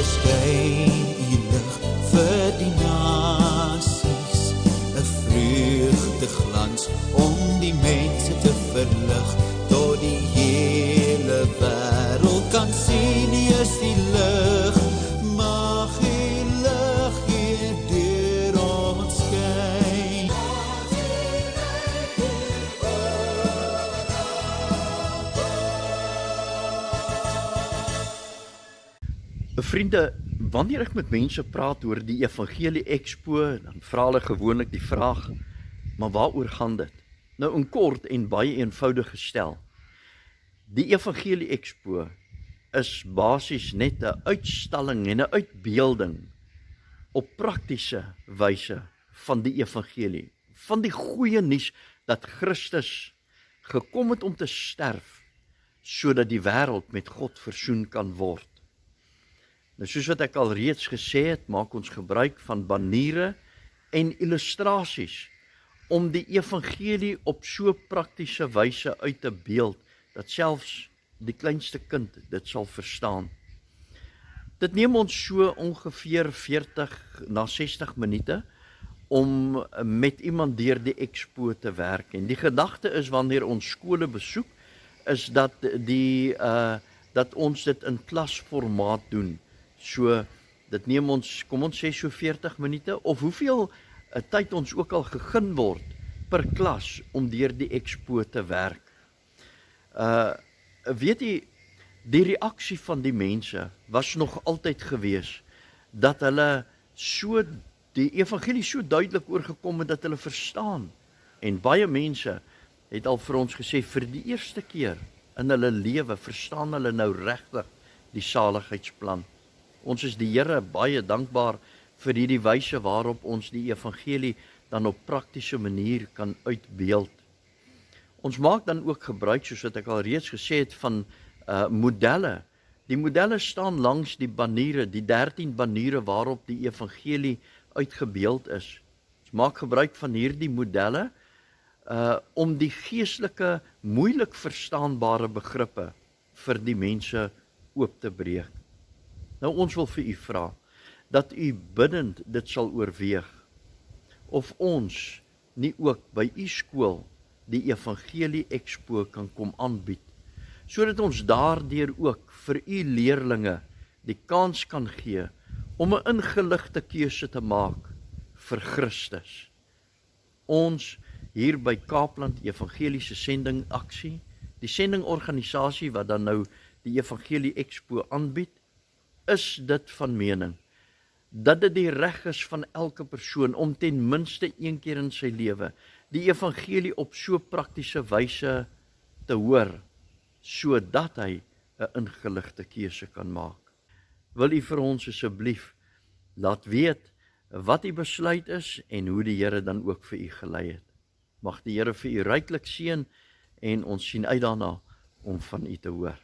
verskyn u lig vir die nasies, 'n vreugdeglans om die mense te verlig, tot die hele wêreld kan sien u is die lig. Mag u lig hier deur ons skyn. Vriende, wanneer ek met mense praat oor die Evangelie Expo, dan vra hulle gewoonlik die vraag, maar waaroor gaan dit? Nou in kort en baie eenvoudig gestel, die Evangelie Expo is basies net 'n uitstalling en 'n uitbeelding op praktiese wyse van die Evangelie, van die goeie nuus dat Christus gekom het om te sterf, sodat die wêreld met God versoen kan word. Nou soos wat ek al reeds gesê het, maak ons gebruik van baniere en illustrasies om die evangelie op so praktiese wyse uit te beeld, dat selfs die kleinste kind dit sal verstaan. Dit neem ons so ongeveer 40 na 60 minute om met iemand deur die expo te werk. En die gedagte is, wanneer ons skole besoek, is dat dat ons dit in klasformaat doen. So, dit neem ons, kom ons sê so 40 minute, of hoeveel tyd ons ook al gegee word per klas om deur die expo te werk. Weet jy, die reaksie van die mense was nog altyd gewees, dat hulle so die evangelie so duidelik oorgekom het, dat hulle verstaan. En baie mense het al vir ons gesê, vir die eerste keer in hulle lewe verstaan hulle nou regtig die saligheidsplan. Ons is die Here baie dankbaar vir hierdie wyse waarop ons die evangelie dan op praktiese manier kan uitbeeld. Ons maak dan ook gebruik, soos wat ek al reeds gesê het, van modelle. Die modelle staan langs die baniere, die 13 baniere waarop die evangelie uitgebeeld is. Ons maak gebruik van hierdie modelle om die geestelike, moeilik verstaanbare begrippe vir die mense oop te breek. Nou ons wil vir u vra, dat u biddend dit sal oorweeg, of ons nie ook by u skool die Evangelie Expo kan kom aanbied, sodat ons daardeur ook vir u leerlinge die kans kan gee om 'n ingeligte keuse te maak vir Christus. Ons hier by Kaapland Evangeliese Sending Aksie, die sendingorganisasie wat dan nou die Evangelie Expo aanbied, is dit van mening dat dit die reg is van elke persoon om ten minste een keer in sy lewe die evangelie op so praktiese wyse te hoor, sodat hy 'n ingeligte keuse kan maak. Wil u vir ons asseblief laat weet wat u besluit is en hoe die Here dan ook vir u gelei het. Mag die Here vir u ryklik seën en ons sien uit daarna om van u te hoor.